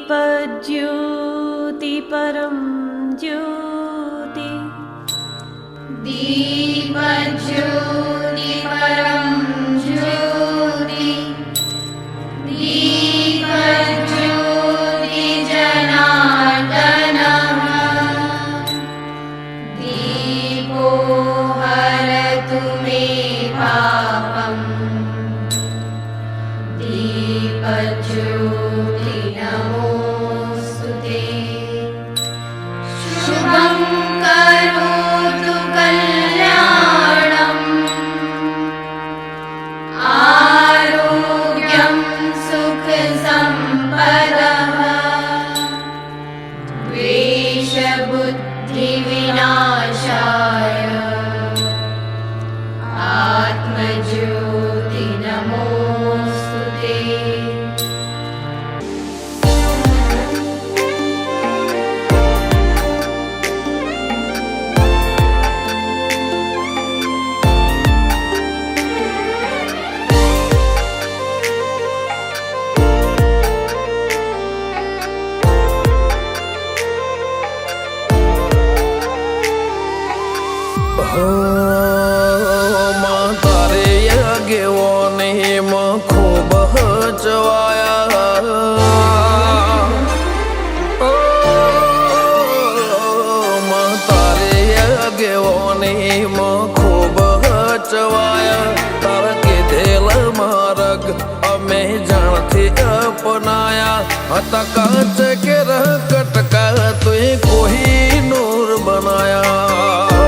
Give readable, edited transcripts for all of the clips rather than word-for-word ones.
दीपज्योति परम ज्योति दीपज्योति परम ज्योति दीपज्योति जनार्दनः दीपो हरतु मे पापम् दीपज्योति नमोऽस्तुते शुभं करोतु कल्याणम् आरोग्यं सुखसम्पदः द्वेषबुद्धिविनाशाय आत्मज्योति नमोऽस्तुते તારે આગેવાને ખૂબ હચવાયા તારે આગેવાને ખૂબ હચવાયા તારા કીધેલ માર્ગ અમે જાણથી અપનાયા હતા કાચ કે કટકા તુએ કોઈ નૂર બનાયા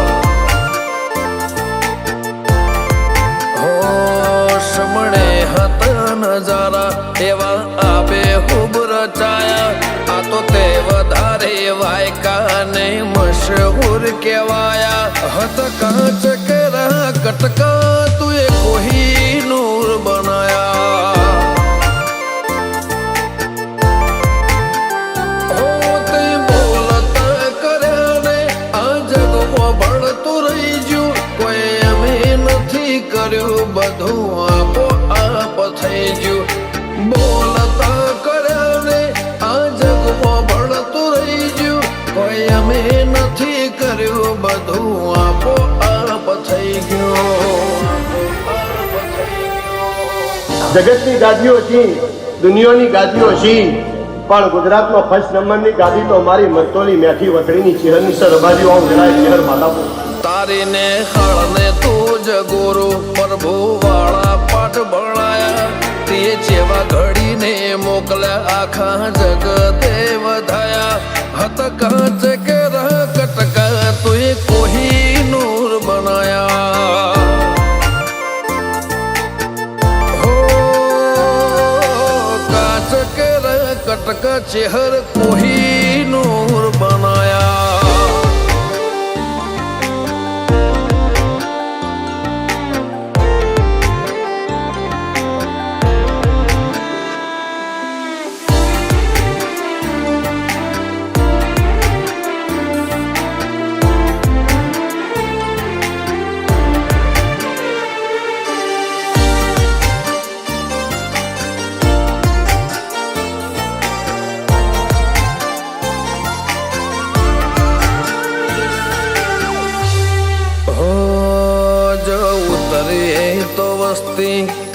નજારા એવા આબે ખૂબ રચાયા આ તો તે વધારે વાયકા ને મશહૂર કહેવાયા હત કાચ કેરા કટકા તુએ કોઈ નૂર બનાયા તે બોલતા કર્યા ને આ જગમાં ભળતું રહી ગયું કોઈ અમે નથી કર્યું બધું આપો થઈ ગયું બોલતા કર્યા ને આ જગમાં ભળતું રહી ગયું કોઈ અમે નથી કર્યું બધું આપો આપ થઈ ગયું જગતની ગાદીઓ છી દુનિયાની ગાદીઓ છી પણ ગુજરાતમાં ફર્સ્ટ નંબરની ગાદી તો મારી મરતોલી મેઠી વતડીની ચિહરની સરબાજીઓ આમ જરાય ચિહર માતાપુર તારીને હળને તું જ ગુરુ પ્રભુ વાળા પાઠ ભણાયા તે જેવા ઘડીને મોકલ્યા આખા જગતે વધાયા હત કાચ કે કટકા તુએ કોઈ નૂર બનાયા હો કાચ કે કટકા ચેહર કોઈ નૂર બનાયા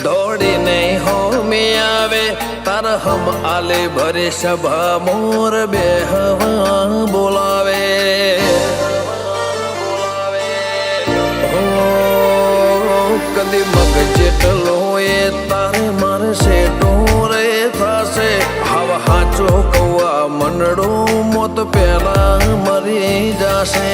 દોડીને હોમી આવે તાર હમ આલે ભરે સભા મોર બે હવા બોલાવે કદી મગ જેટલો એ તારે મારે સેટો રે થશે હવા હાચો કૌવા મંડળો મોત પેલા મરી જશે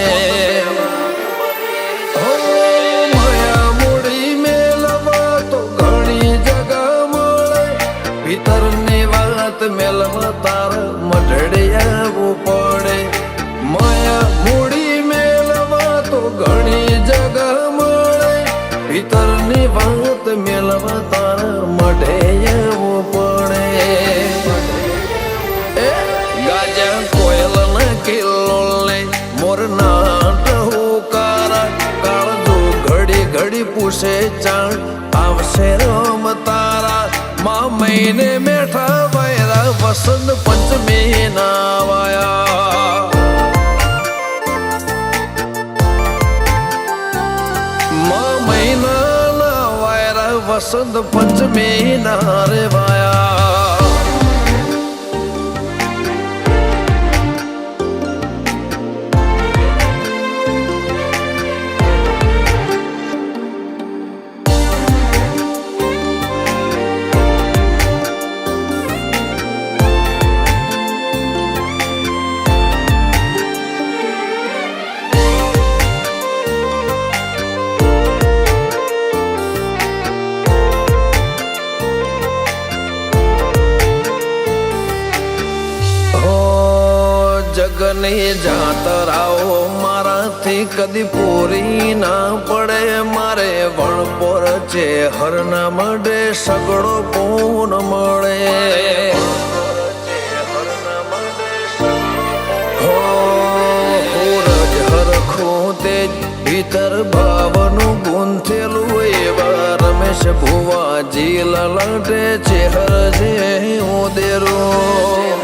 ભીતરની વાત મેલવા તાર મઢડે આવવું પડે માયા મૂડી મેલવા તો ઘણી જગા મળે ભીતરની વાત મેલવા તાર મઢે આવવું પડે ગાજા કોયલ ના કિલ્લો લે મોર ના હુકારા કાળજો ઘડી ઘડી પૂછે ચાણ આવશે રમ તારા મહિને મેઠા વૈરા વસંત પંચમી જગની જાતરાઓ મારાથી કદી પૂરી ના પડે મારે વણપોર છે હરના મડે સગડો પૂન મળે હો હોરજ હરખું તેજ ભીતર ભાવનું ગુંથેલું એવા રમેશ ભુવાજી લલાટે છે હરજે ઉદેરું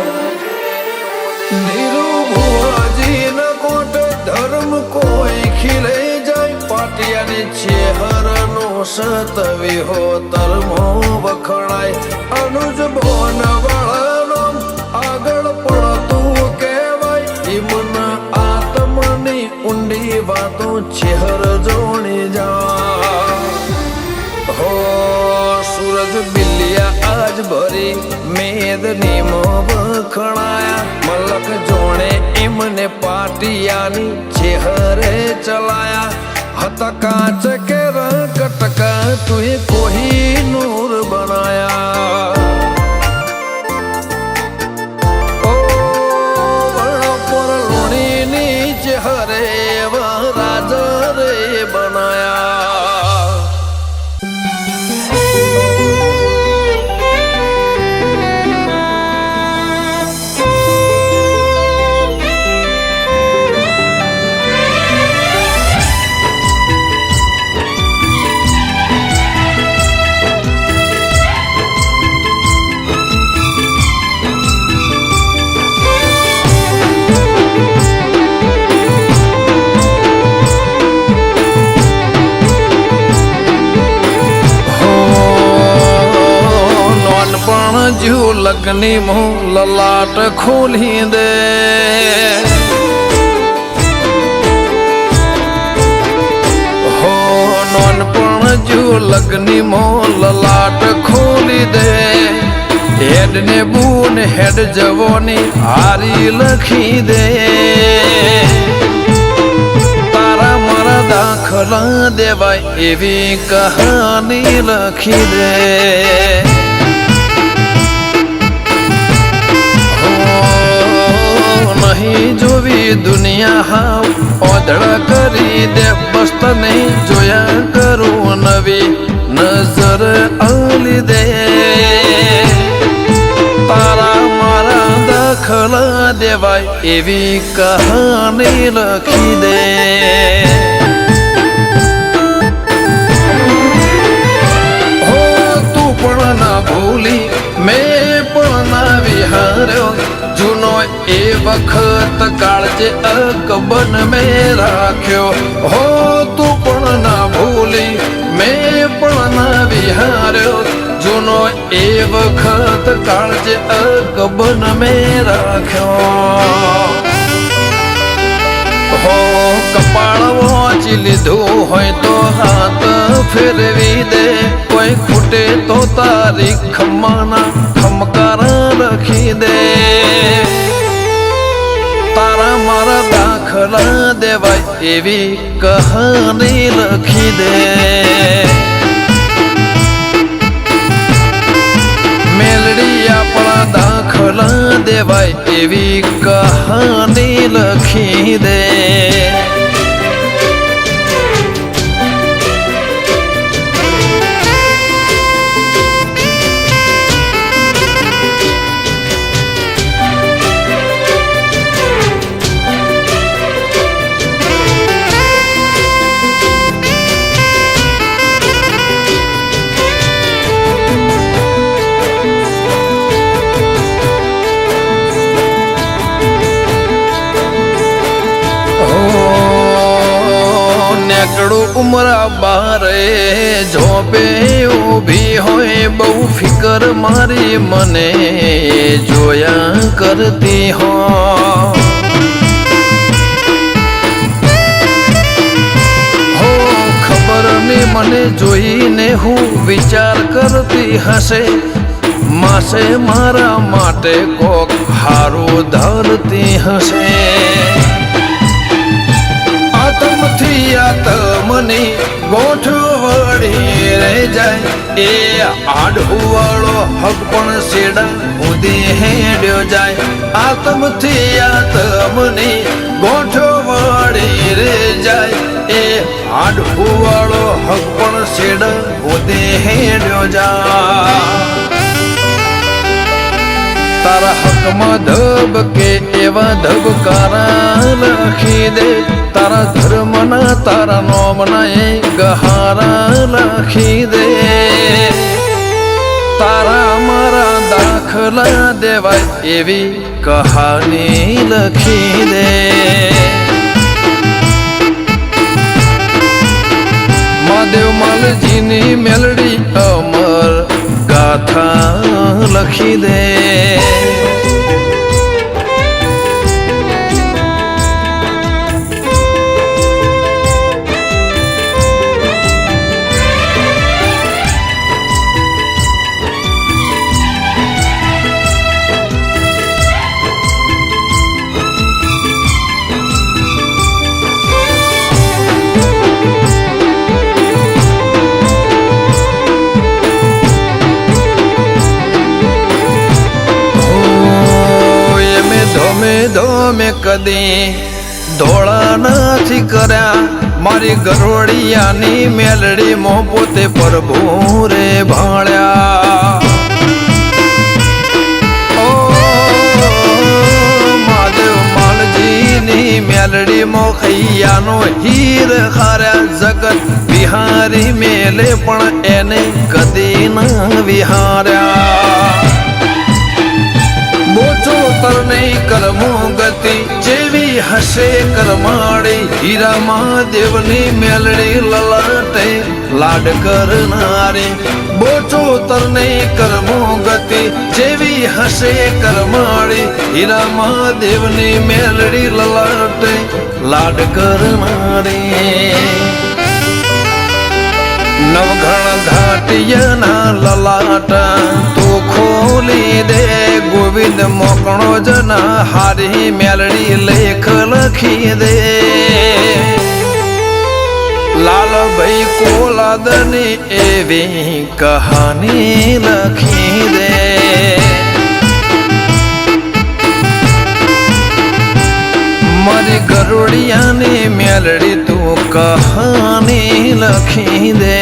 ધીરુ ભુવાજી ન કોટ ધર્મ કોઈ ખીલે જાય પાટિયાની ચેહર નો સતવી હો તરમો વખણાય અનુજ ભોન વાળાનો આગળ પડતું કહેવાય ઈમના આત્મની ઊંડી વાતો ચેહર જોણી જા હો સૂરજ બિલિયા આજ ભરી મેદની મો વખણાયા મલક જોણે એમને પાટિયાની ચેહરે ચલાયા હતા કાચ કે કટકા તુએ કોઈ નૂર બનાયા ઓ વણપોર લોણીની ચેહરે રાજ રે બનાયા જુ લગની મું લલાટ ખોલી દે હો નોનપણ જુ લગની મું લલાટ ખોલી દે હેડ ને બૂન હેડ જવોની હારી લખી દે તારા મારા દાખલા દેવાય એવી કહાની લખી દે નહીં જોવી દુનિયા હાવ ઓદળ કરી દે બસ તને જોયા કરું નવી નજર આલી દે તારા મારા દાખલા દેવાય એવી કહાની લખી દે હો તું પણ ના ભૂલી મેં પણ ના વિહાર્યો જૂનો એ વખત કાળજે અકબન મેં રાખ્યો હો તું પણ ના ભૂલી મેં પણ ના વિહાર્યો જૂનો એ વખત કાળજે અકબન મેં રાખ્યો હો કપાળ વાંચી લીધું હોય તો હાથ ફેરવી દે કોઈ ખૂટે તો તારી ખમ્માના ખમકાર લખી દે તારા મારા દાખલા દેવાય એવી કહાની લખી દે મેલડી આપણા દાખલા દેવાય એવી કહાની લખી દે ઉમરા બારે જોબે ઊભી હોય બહુ ફિકર મારી મને જોયા કરતી હો ખબર ને મને જોઈને હું વિચાર કરતી હશે માસે મારા માટે કોક હારું ધરતી હશે આતમથી આતમની ગોઠવણી રહી જાય એ આડુવાળો હક પણ શેડા ઉદી હેડ્યો જાય આત્મથી આત્મની ગોઠો વાળી રે જાય એ હાડકું વાળો હક પણ શેડ ગોદે હેડ્યો જા તારા હકમાં ધબકે એવા ધબકારા લખી દે તારા ધર્મના તારા નોમના એ ગહારા લખી દે તારા મારા દાખલા દેવાય એવી કહાની લખી દે મહાદેવ માલજીની મેલડી અમર ગાથા લખી દે ધોમે કદી ધોળા નથી કર્યા મારી ગરોડિયાની મેલડી મો પોતે પ્રભુ રે ભાળ્યા ઓ મહાદેવ માલજીની મેલડી મો ખૈયાનો હીર ખાર્યા જગત વિહારી મેલે પણ એને કદી ના વિહાર્યા બોચો તરને કરમો ગતિ જેવી હશે કરમાડી હીરા મહાદેવની મેલડી લલાટે લાડ કરનારી બોચો તરને કરમો ગતિ જેવી હશે કરમાડી હીરા મહાદેવની મેલડી લલાટે લાડ કરનારી નવઘણ ઘાટિયાના લલાટા તું ખોલી દે ગોવિંદ મોકણો જના હારી મેલડી લેખ લખી દે લાલભાઈ કોલાદની એવી કહાની લખી દે મારી ગરુડિયાની મેલડી તું કહાની લખી દે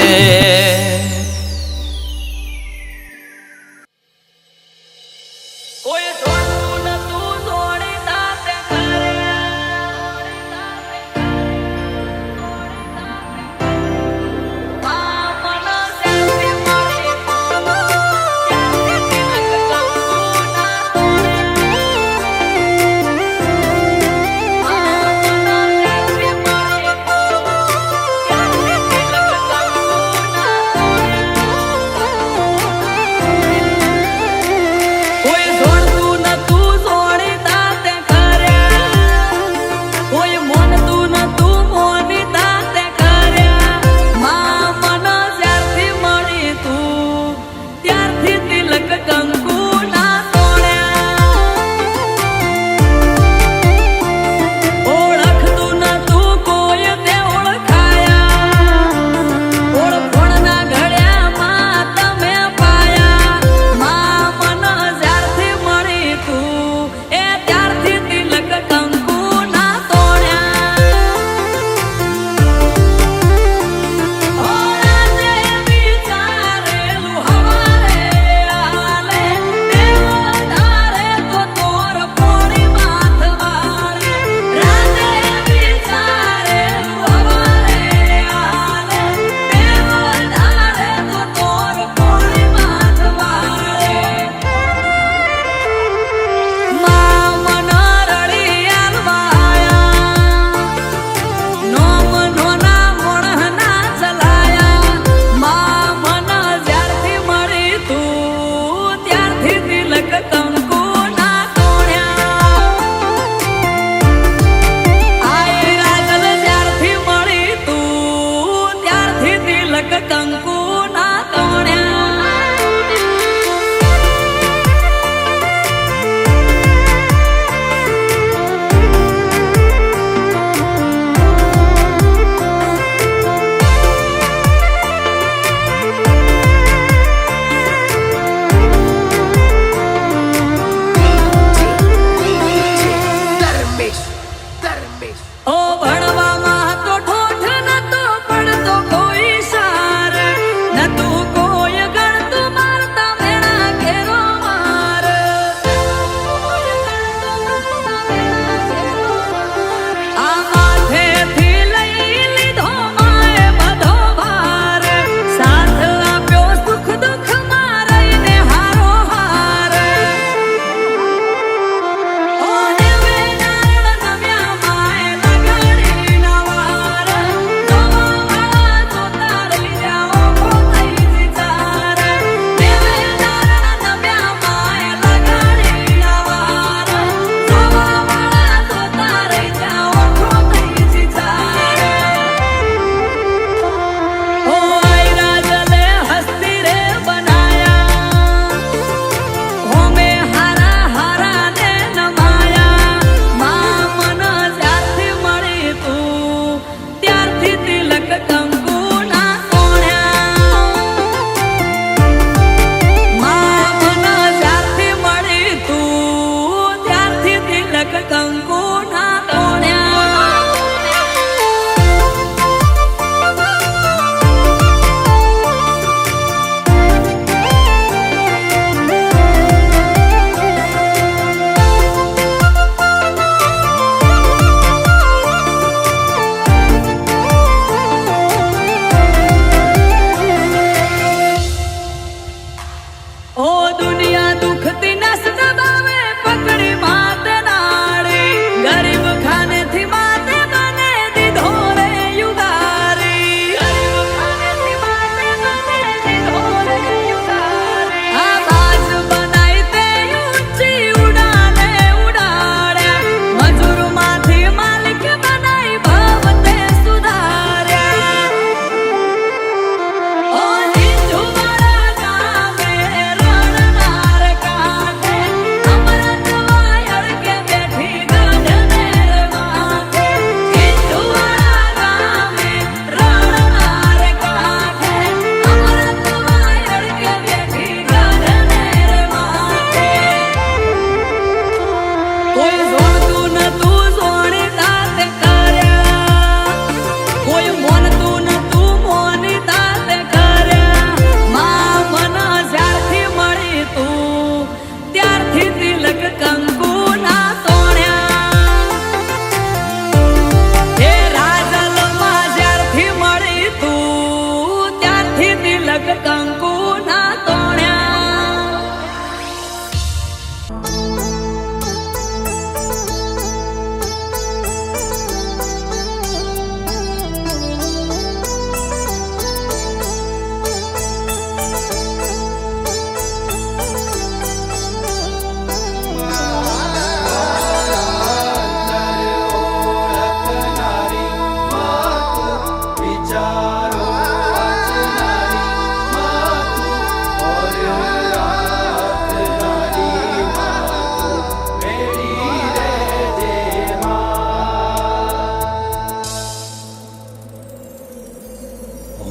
કોઈ જોડતું નતું જોણી દાંતે કર્યા, કોઈ મોનતું નતું મોની દાંતે કર્યા. માં મન જ્યારથી મળી તું ત્યારથી તિલક કંકુ ના તોડ્યા. હે રાજલમાં જ્યારથી મળી તું ત્યારથી તિલક કંકુ ના તોડ્યા.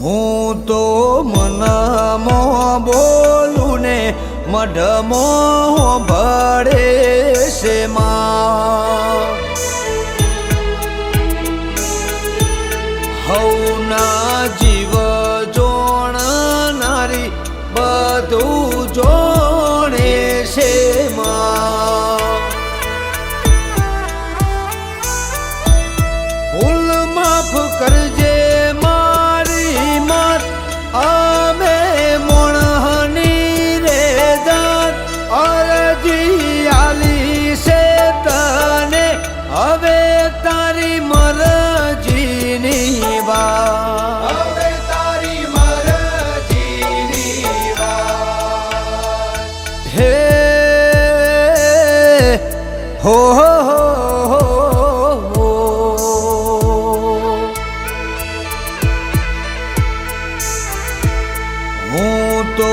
હું તો મનમાં બોલું ને મઢમાં ભળે છે માં. હવના જીવ જોણનારી બધું જોણે છે માં. ભૂલ માફ કરજે મારી માત, અમે મોણહની રે દાત. અરજી આલી છે તને હવે તારી મરજીની વાત. હવે તારી મરજીની વાત. હે હો હો હો હો. હું તો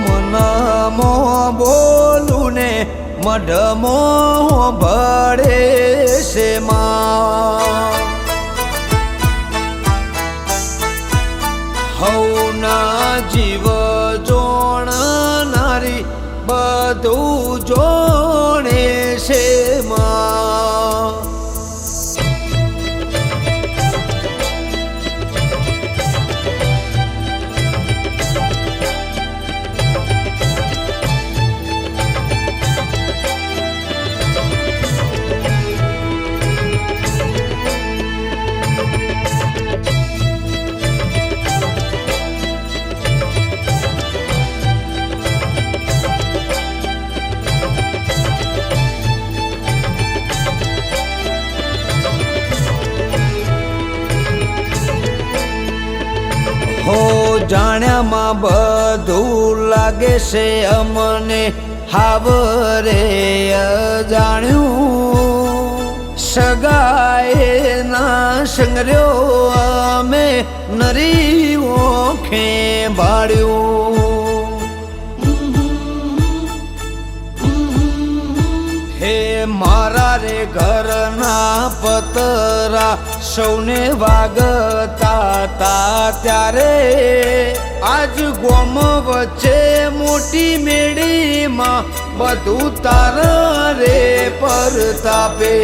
મનમાં બોલું ને મઢમાં ભળે છે માં. હવના જીવ જોણનારી બધું જોણે છે માં. હો જાણ્યામાં બધું લાગે છે અમને હાવરે અજાણ્યું. સગાએ ના સંગ્ર્યો અમે નરી ઓખે ભાડ્યું. હે મારા રે ઘરના પતરા સૌને વાગતા તા ત્યારે આજ ગોમ વચ્ચે મોટી મેળીમાં બધું તારા રે પરતાપે.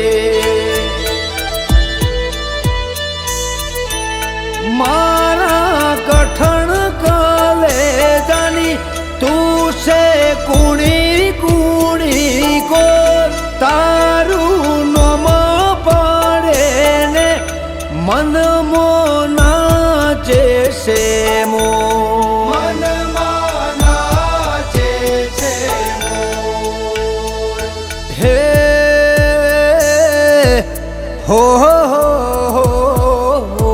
મારા કઠણ કલેજાની તું છે કુણી કુણી કો. તારું નોમ પડે ને મન નાચે છે મો. મનમાં નાચે છે મો. હે હો હો હો હો.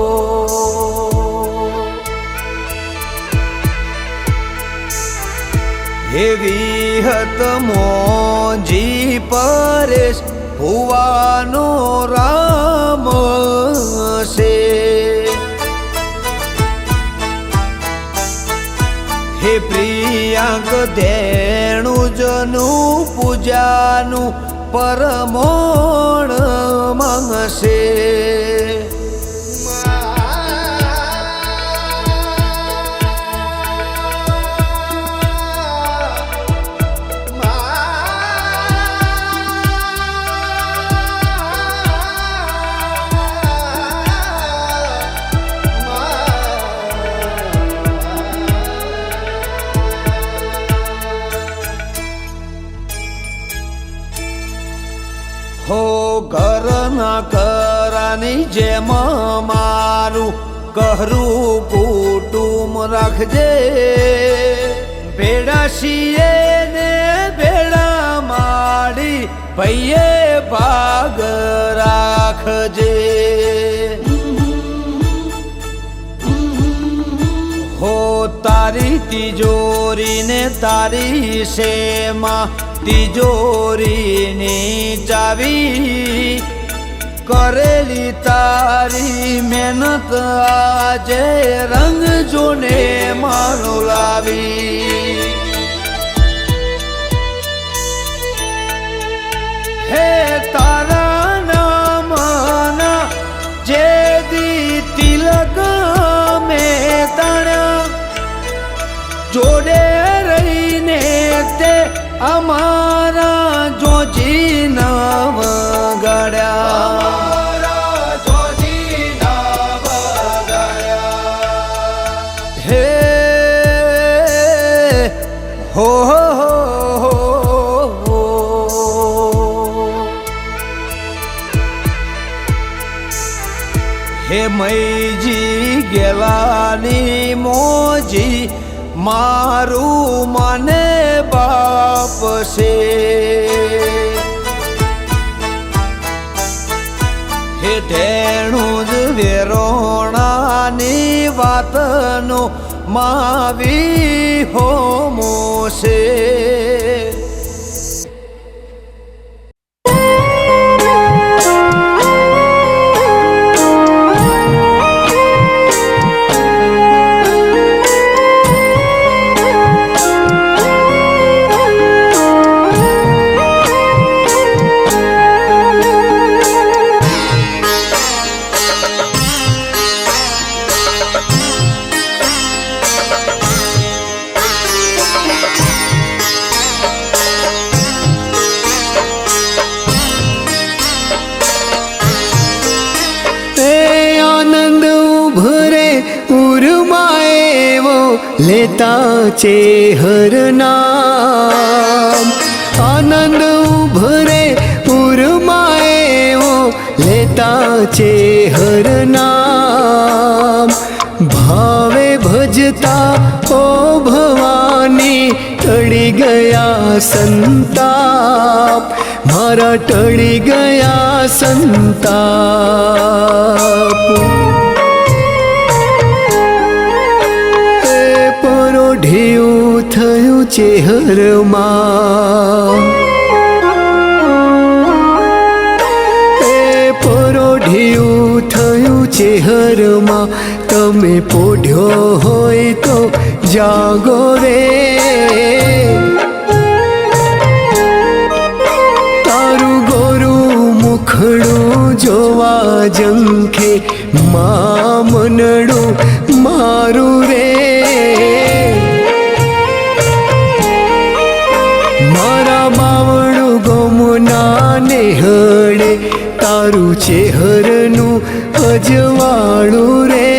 એવી હત મોજી પરેશ ભુવાનો રામ છે. હે પ્રિયાંક ધેણુજનું પૂજાનું પરમોણ માંગશે. હો ઘરના કરાની જેમ મારું કહરું કુટુંબ રાખજે ભેડા શીએ ને ભેડા માડી ભૈયે ભાગ રાખજે હો તારી તિજોરી ને તારી શેમાં તિજોરીની ચાવી કરેલી તારી મહેનત આજે રંગ જોને મારું લાવી હે તારા નામના જે દી તિલક મેં તણ્યા જોડે રહીને તે અમારા જોજી નવ ગળ્યા હે હો હે મૈજી ગેલાની મોજી મારું મને બાપ છે હે ઢેણું જ વેરોણાની વાતનો માવી હોમો છે લેતા ચેહર નામ આનંદ ઉભરે ઉરમાએવો લેતા ચેહર નામ ભાવે ભજતા ઓ ભવાની ટળી ગયા સંતાપ મારા ટળી ગયા સંતાપ ઢેયું થયું ચેહરમાં એ પરોઢિયું થયું ચેહરમાં તમે પોઢ્યો હોય તો જાગો રે તારું ગોરું મુખડું જોવા જંખે મનડું મારું રે મારા બાવણું ગમના નેહળે તારું ચેહરનું અજવાળું રે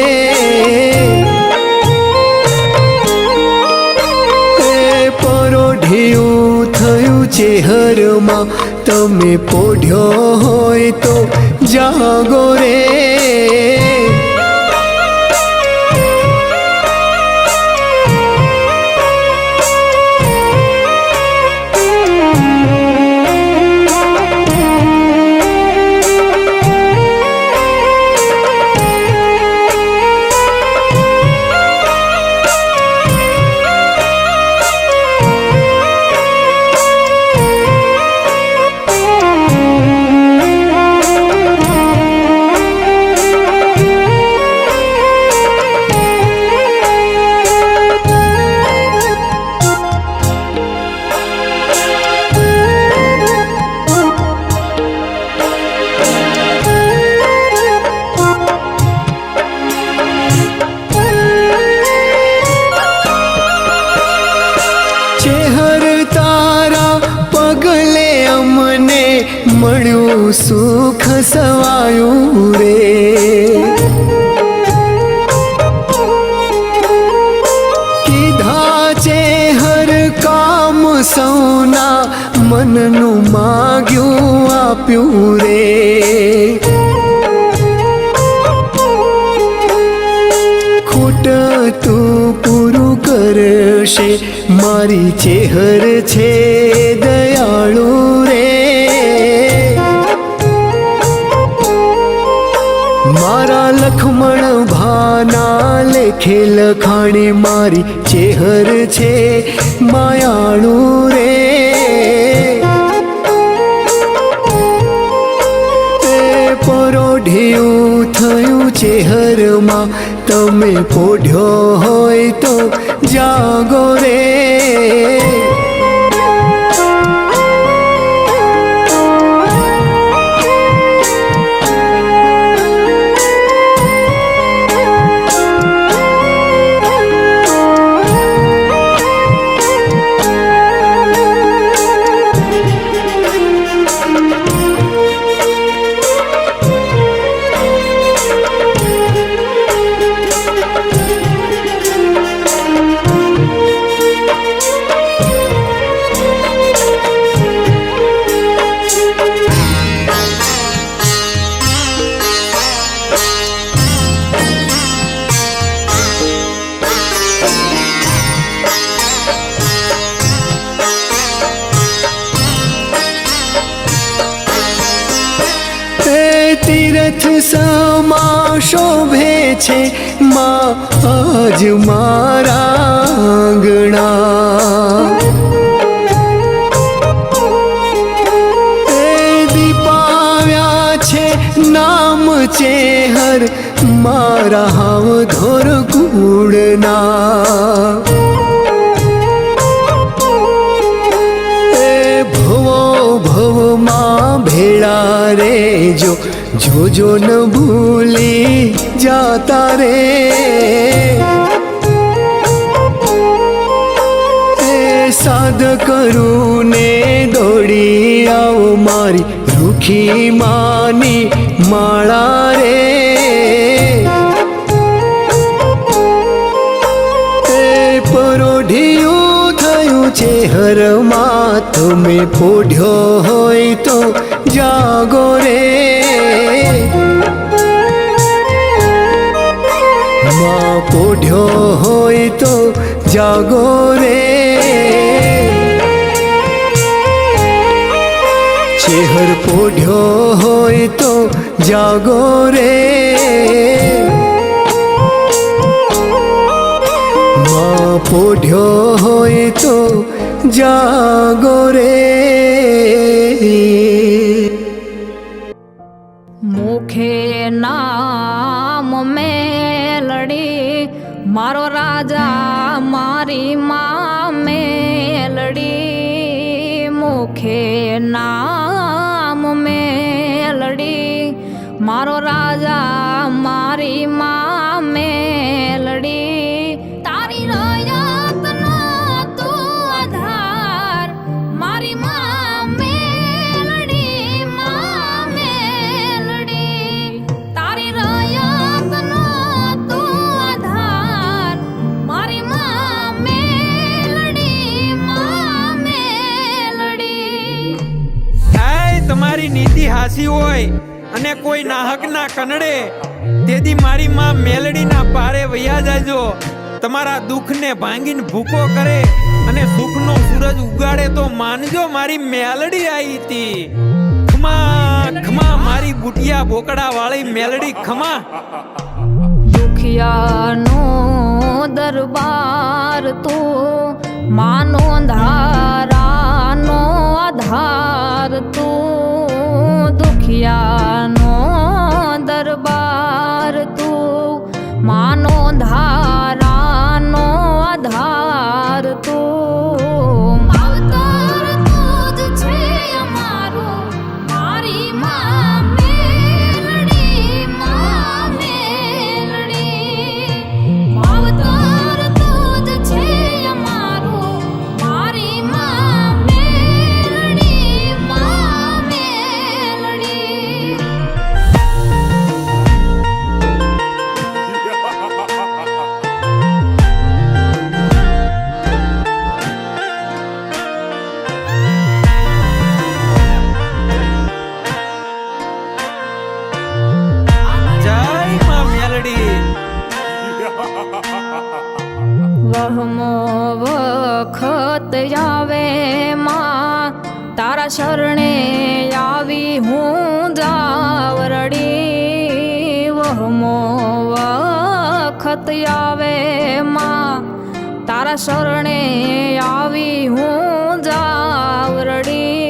એ પરોઢિયું થયું ચેહરમાં તમે પોઢ્યો હોય તો જાગો રે મળ્યું સુખ સવાયું રે કીધા છે હર કામ સૌના મનનું માગ્યું આપ આપ્યું રે. ખોટ તું પૂરું કરશે, મારી ચેહર છે દયાળુ રે. મારા લખમણ ભાના લેખે લખાણે મારી ચેહર છે માયાળુ રે. પરોઢિયું થયું ચેહરમાં, તમે પોઢ્યો હોય તો જાગો રે. તીરથ સમા શોભે છે માં આજ મારા આંગણા. દીપાવ્યા છે નામ ચેહર મારા હાવ ધોર કુળના. ભવમાં ભેળા રેજો, જોજો ન ભૂલી જાતા રે. સાદ કરું ને દોડી આવો મારી રૂખી માની માળા રે. પરોઢિયું થયું ચેહરમાં, તમે પોઢ્યો હોય તો જાગો રે. માં પોઢ્યો હોય તો જાગો રે. ચેહર પોઢ્યો હોય તો જાગો રે. માં પોઢ્યો હોય તો જાગો રે. મુખે નામ મેલડી, મારો રાજા મારી માં મેલડી. મુખે નામ મેલડી, મારો રાજા મારી માં મેલડી. તારી રયતનો તું આધાર, મારી માં મેલડી, માં મેલડી. તારી રયતનો તું આધાર, મારી માં મેલડી, માં મેલડી. તમારી નીતિ હાસી હોય અને કોઈ નાહક ના કનડે, તેથી મારી માં મેલડીના પારે વયા જાજો. તમારા દુઃખને ભાંગીને ભૂકો કરે અને સુખનો સૂરજ ઉગાડે તો માનજો મારી મેલડી આવી હતી. ખમા ખમા મારી બુટિયા બોકડા વાળી મેલડી ખમા. દુખિયાનો દરબાર તું, માનો ધારાનો આધાર તું. દુખિયાનો દરબાર તું, માનો ધારાનો આધાર તું. માવતર તું જ છે અમારું, મારી માં મેલડી, માં મેલડી. માવતર તું જ છે અમારું, મારી માં મેલડી, માં મેલડી. વખત આવે માં તારા શરણે આવી હું જાવરડી વહમો વખત આવે માં તારા શરણે આવી હું જાવરડી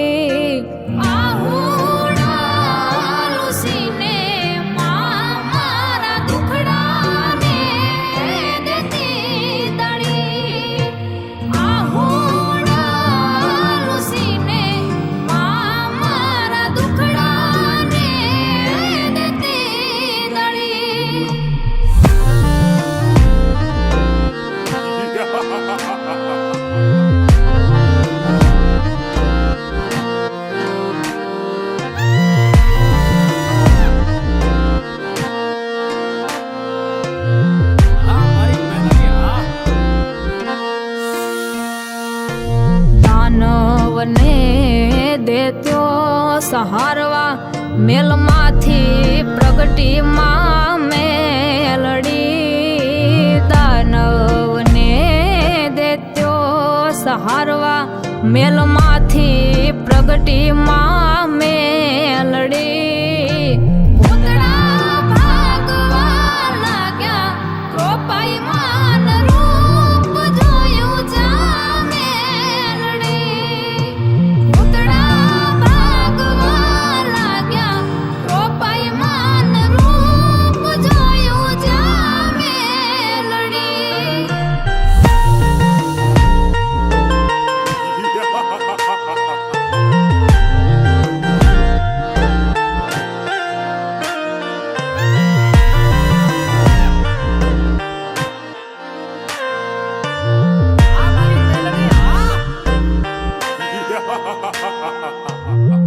દાનવને દેત્યો સહારવા મેલમાંથી પ્રગટી માં મેલડી દાનવને દેત્યો સહારવા મેલમાંથી પ્રગટી માં મેલડી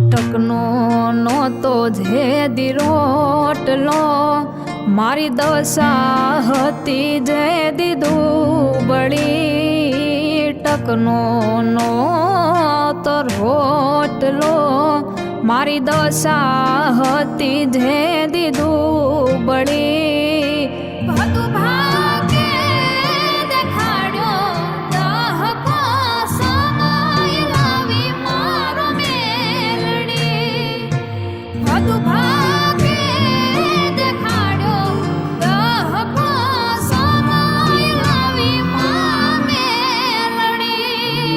ટકનો નહોતો જે દી રોટલો મારી દશા હતી જે દીધું બળી ટકનો નહોતો રોટલો મારી દશા હતી જે દીધું બળી ભતું ભાગે દેખાડ્યો દહકો સમય લાવી મારો મેલડી ભતું ભાગે દેખાડ્યો દહકો સમય લાવી મા મેલડી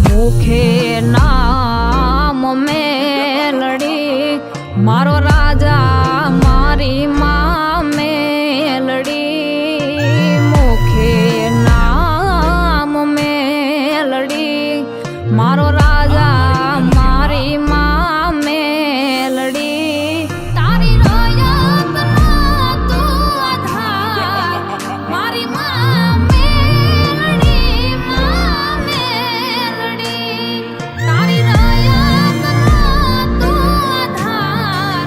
મુખે નામ મેલડી મારો રાજા મારી માં મેલડી મુખે નામ મેલડી મારો રાજા મારી માં મેલડી તારી રયતનો તું આધાર મારી માં મેલડી તારી રયતનો તું આધાર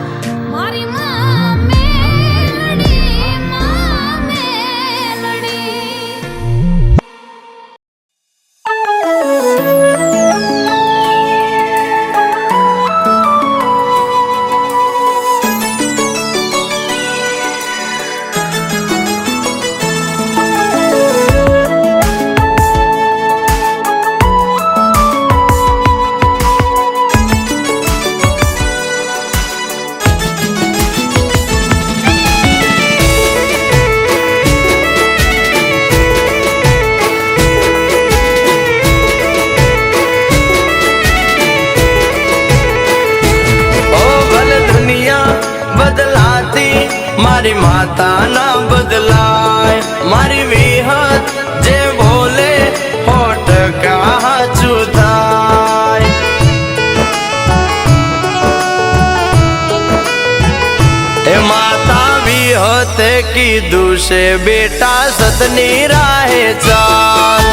મારી માં મેલડી મારી માતા ના બદલાય મારી વિહત જે બોલે હોટ કાચું થાય એ માતા વિહતે કીધું છે બેટા સતની રાહે ચાલ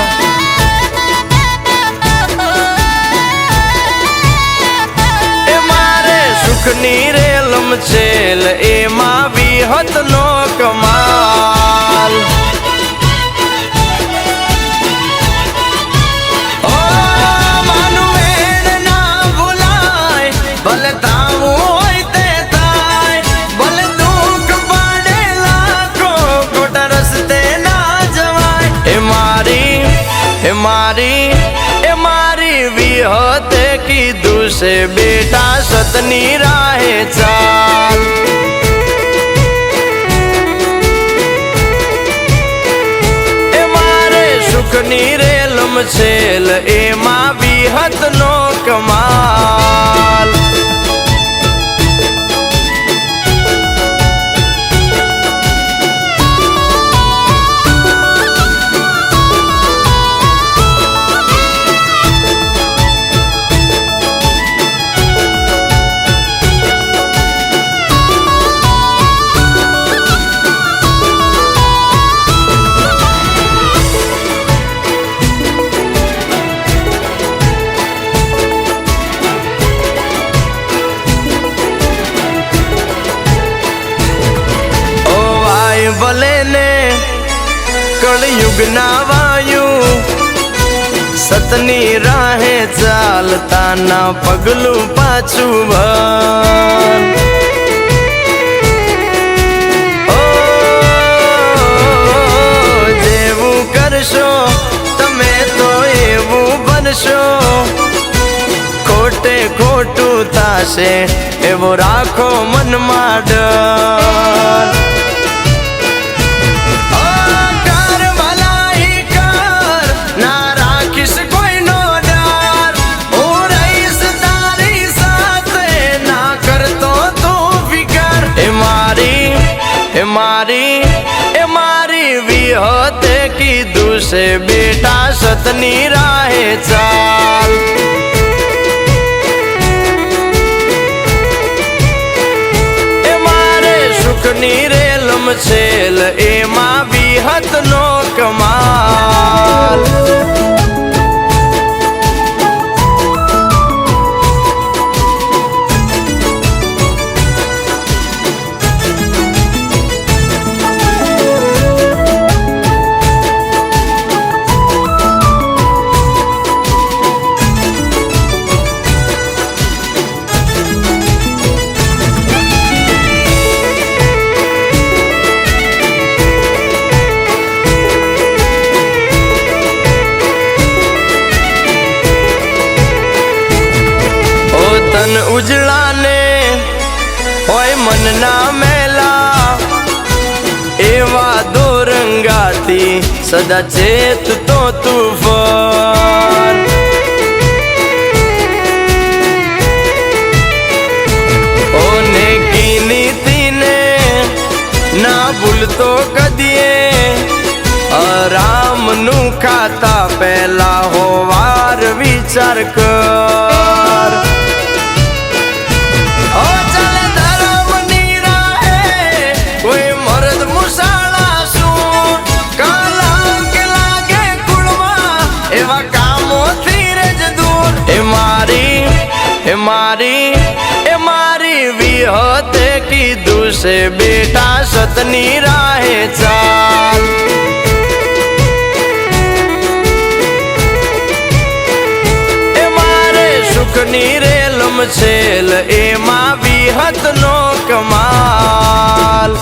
એ મારે સુખની રેલમ છેલ એમાં વિહત નો કમાલ ઓ માનું વેણ ના ભૂલાય ભલે તાવું હોય તે થાય ભલે દુઃખ પાડે લાખો ખોટા રસ્તે ના જવાય એ મારી વિહતે કીધું છે બેટા સતની રાહે ચાલ. એ મારે સુખની રેલમ છેલ એમાં વિહત નો કમાલ. ભલે ને કળયુગ ના વાયુ સતની રાહે ચાલતા ના પગલું પાછું ભર. જેવું કરશો તમે તો એવું બનશો. ખોટે ખોટું થાશે એવો રાખો મનમાં ડર. એ મારી વિહતે કીધું છે બેટા સતની રાહે ચાલ. એ મારે સુખની રેલમ છેલ એમાં વિહત નો કમાલ. ઉજળા ને હોય મનના મેલા એવા દોરંગાથી સદા ચેત તો તુફાન. ઓને કી નીતિને ના ભૂલતો કદીએ રામનું ખાતા પહેલા હોવાર વિચાર કર. એ મારી વિહતે કીધું છે બેટા સતની રાહે ચાલ. એ મારે સુખની રેલમ છેલ એમાં વિહત નો કમાલ.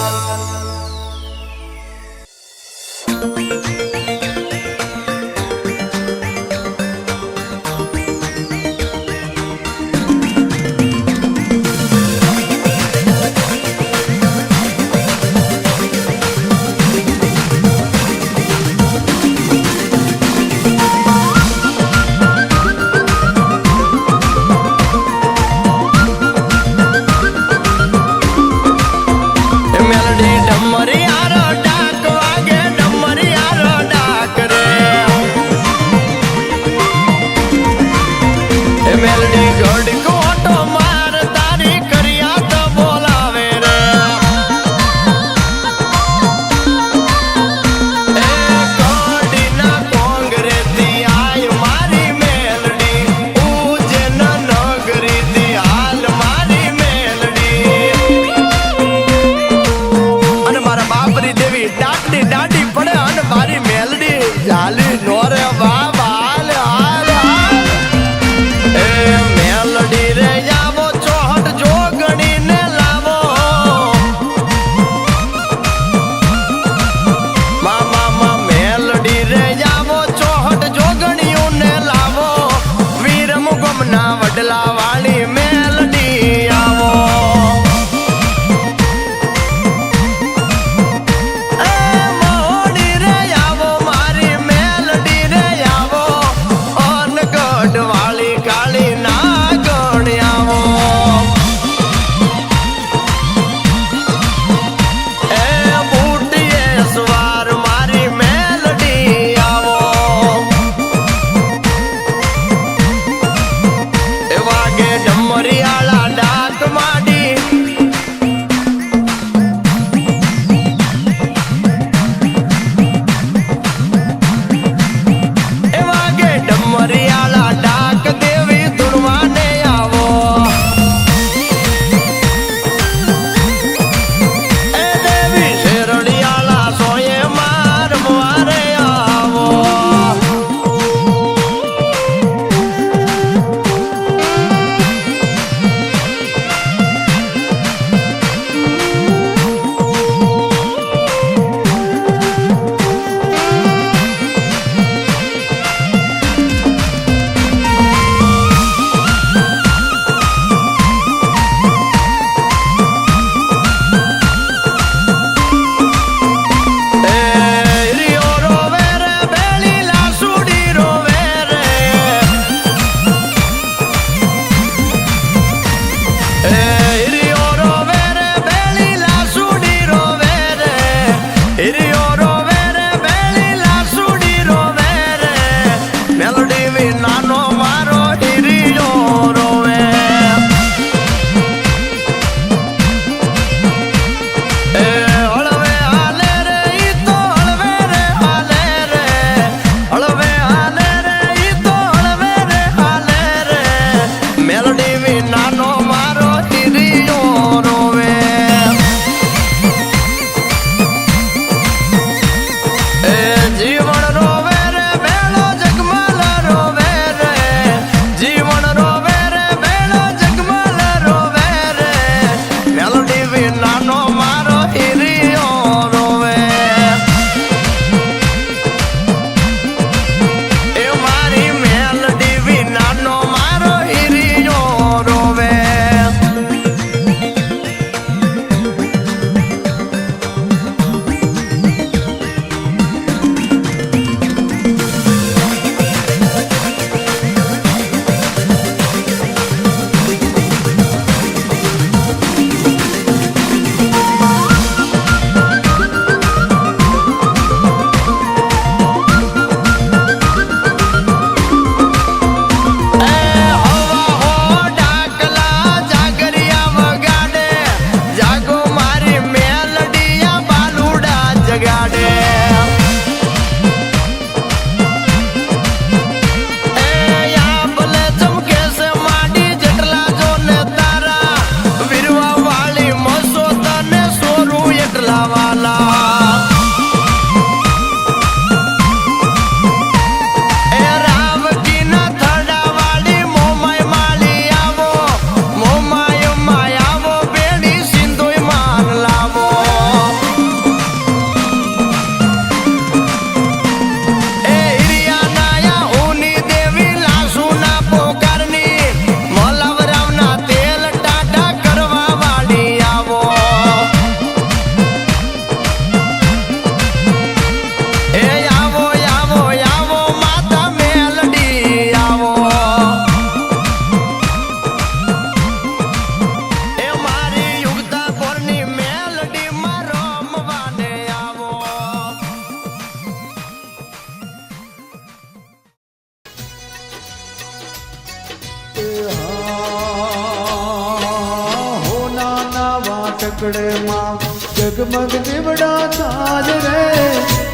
વાટકડે માં જગમગ દીવડા તાજ રે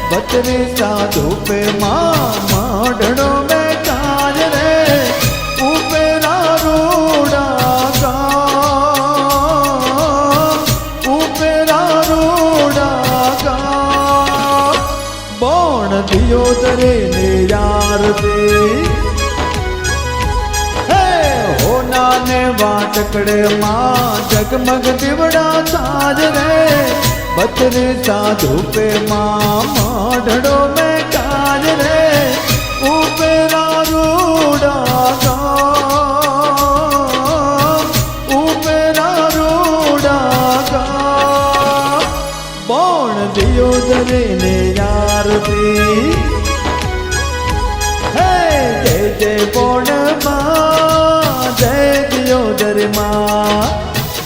બતરી સાધુ પે માં માઢડો મેં કાજ રે ઉપેરા રૂડા ગા ઉપેરા રૂડા ગા બોણ દિયો દરે ને યાર દે ને વાટકડે માં જગમગ દીવડા તાજ રે બતરી સાધુ પે માં માઢડો મેં કાજ રે ઉપેરા રૂડા ગા ઉપેરા રૂડા ગા બોણ દિયો દરે ને યાર દી હે જય જય બોણ માં જય દિયોદર માં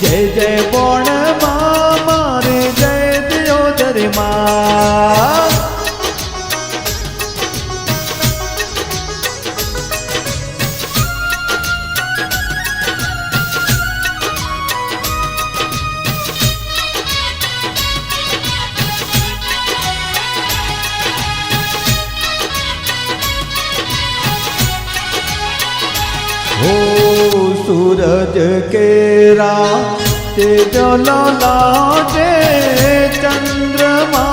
જય જય બોણ માં મારે જય દિયોદર માં सूरज केरा तेजो लाटे चंद्रमा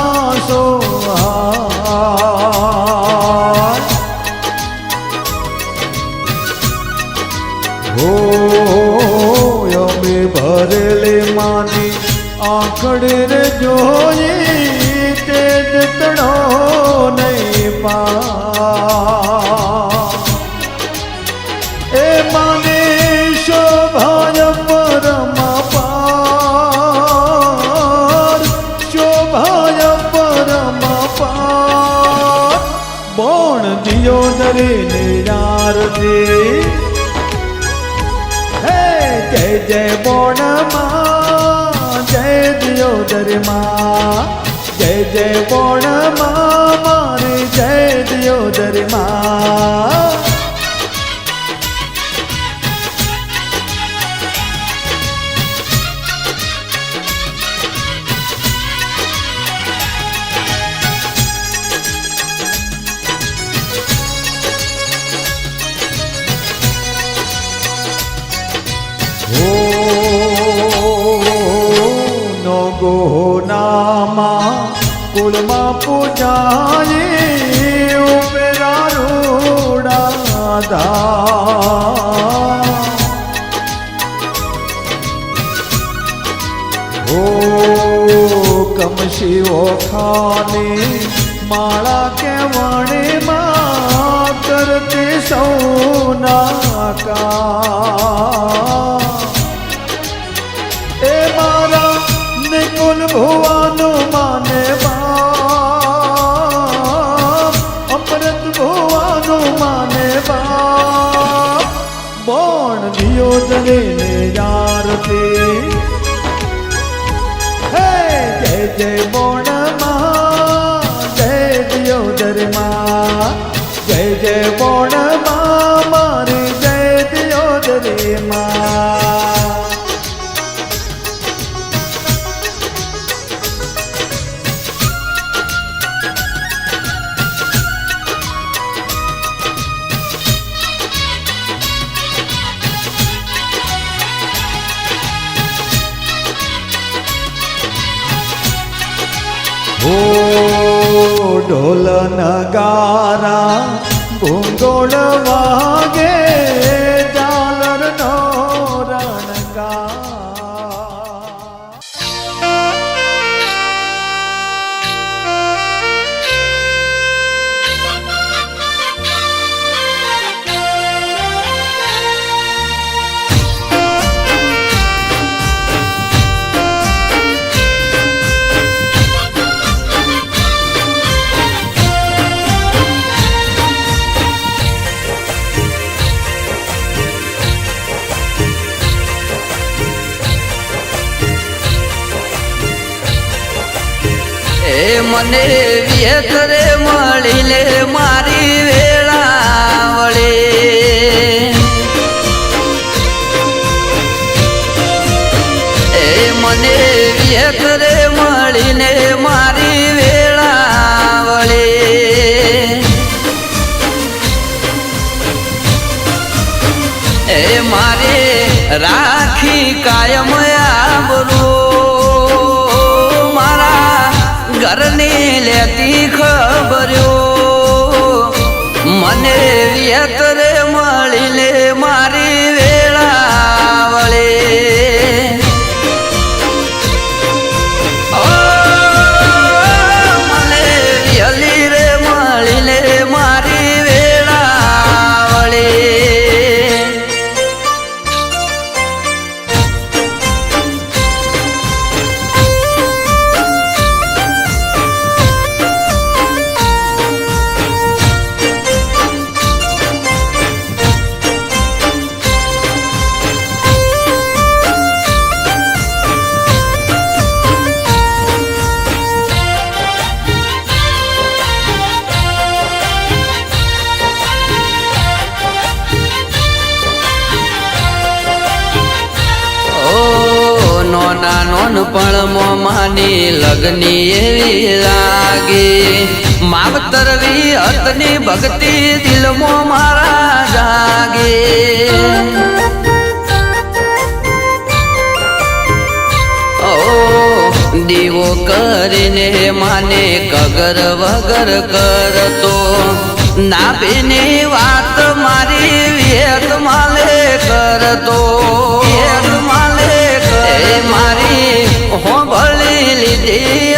सोहार हो यमे भरेले मानी आखड़े रे जोई तेज तड़ो नहीं पा ए माने शोभाय परमा पार शोभाय परमा पार बोण दियो दरे ने यार दे हे जय जय बोण मां जय दियो दरे मां जय जय बोण मां मारे जय दियो दरे मां कुलमा पूजाए उपरा रोड़ा दा ओ कमशी ओ खाने माला के वाणे माँ करते सोना का ए मारा निकुल भुवानु माने अमृत भुवानु माने बोण दियो दरे ने यार दे हे जय जय बोण मां जय दियो दरे मां जय जय बोण मां मारे जय दियो दरे मां ढोल नगारा घुंगोड़ वागे जालर नो रणगा મને વિહતરે મળી લે મારી વેળાવળે એ મને વિહત રે મળીને મારી વેળાવળી એ મારે રાખી કાયમ આબરૂ મારા ઘરની લેતી ખબર્યો મને વિહત રે મળીને મારી વેળાવળી મને વિહલી રે મળીને મારી વેળાવળી નાનપણમાં માની લગની એવી લાગી માવતર વિહતની ભક્તિ દિલમાં મારા જાગે ઓ દીવો કરીને માને કગર વગર કરતો નાભીની વાત મારી વિહત માલે કરતો વિહત માલે કરે મારી હોંભળી લીધી